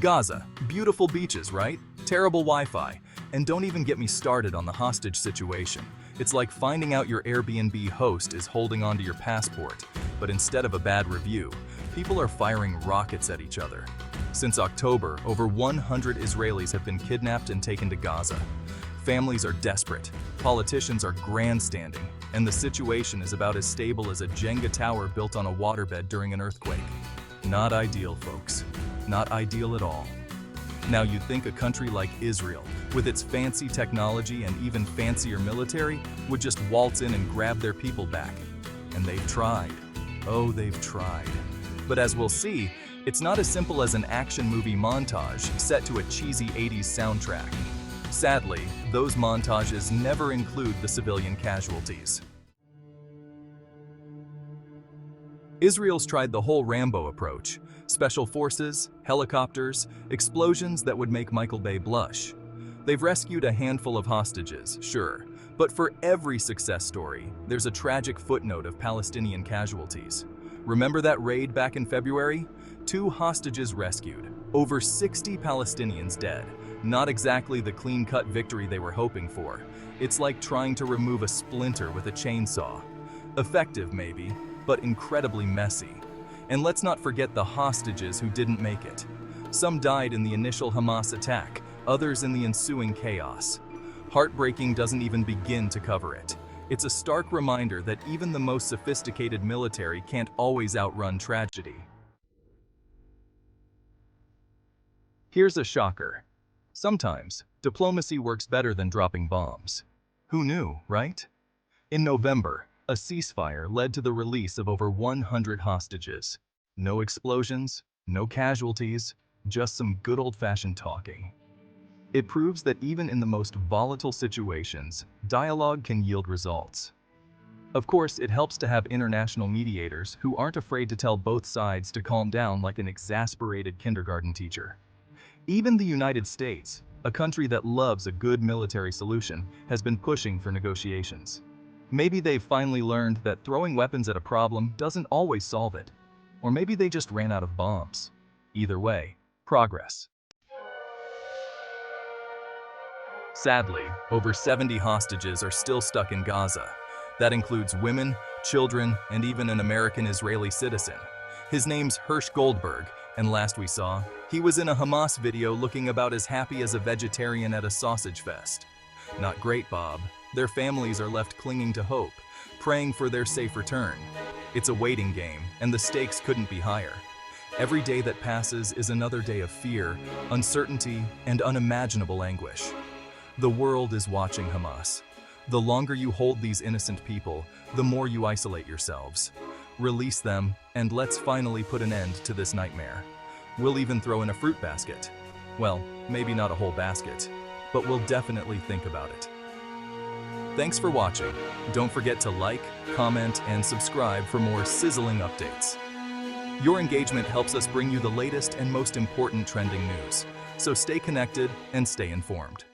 Gaza, beautiful beaches, right? Terrible Wi-Fi. And don't even get me started on the hostage situation. It's like finding out your Airbnb host is holding onto your passport, but instead of a bad review, people are firing rockets at each other. Since October, over 100 Israelis have been kidnapped and taken to Gaza. Families are desperate, politicians are grandstanding, and the situation is about as stable as a Jenga tower built on a waterbed during an earthquake. Not ideal, folks. Not ideal at all. Now you'd think a country like Israel, with its fancy technology and even fancier military, would just waltz in and grab their people back. And they've tried. Oh, they've tried. But as we'll see, it's not as simple as an action movie montage set to a cheesy 80s soundtrack. Sadly, those montages never include the civilian casualties. Israel's tried the whole Rambo approach. Special forces, helicopters, explosions that would make Michael Bay blush. They've rescued a handful of hostages, sure, but for every success story, there's a tragic footnote of Palestinian casualties. Remember that raid back in February? 2 hostages rescued, over 60 Palestinians dead. Not exactly the clean-cut victory they were hoping for. It's like trying to remove a splinter with a chainsaw. Effective, maybe, but incredibly messy. And let's not forget the hostages who didn't make it. Some died in the initial Hamas attack, others in the ensuing chaos. Heartbreaking doesn't even begin to cover it. It's a stark reminder that even the most sophisticated military can't always outrun tragedy. Here's a shocker. Sometimes, diplomacy works better than dropping bombs. Who knew, right? In November, a ceasefire led to the release of over 100 hostages. No explosions, no casualties, just some good old-fashioned talking. It proves that even in the most volatile situations, dialogue can yield results. Of course, it helps to have international mediators who aren't afraid to tell both sides to calm down like an exasperated kindergarten teacher. Even the United States, a country that loves a good military solution, has been pushing for negotiations. Maybe they've finally learned that throwing weapons at a problem doesn't always solve it. Or maybe they just ran out of bombs. Either way, progress. Sadly, over 70 hostages are still stuck in Gaza. That includes women, children, and even an American-Israeli citizen. His name's Hirsch Goldberg, and last we saw, he was in a Hamas video looking about as happy as a vegetarian at a sausage fest. Not great, Bob. Their families are left clinging to hope, praying for their safe return. It's a waiting game, and the stakes couldn't be higher. Every day that passes is another day of fear, uncertainty, and unimaginable anguish. The world is watching Hamas. The longer you hold these innocent people, the more you isolate yourselves. Release them, and let's finally put an end to this nightmare. We'll even throw in a fruit basket. Well, maybe not a whole basket, but we'll definitely think about it. Thanks for watching. Don't forget to like, comment, and subscribe for more sizzling updates. Your engagement helps us bring you the latest and most important trending news, so stay connected and stay informed.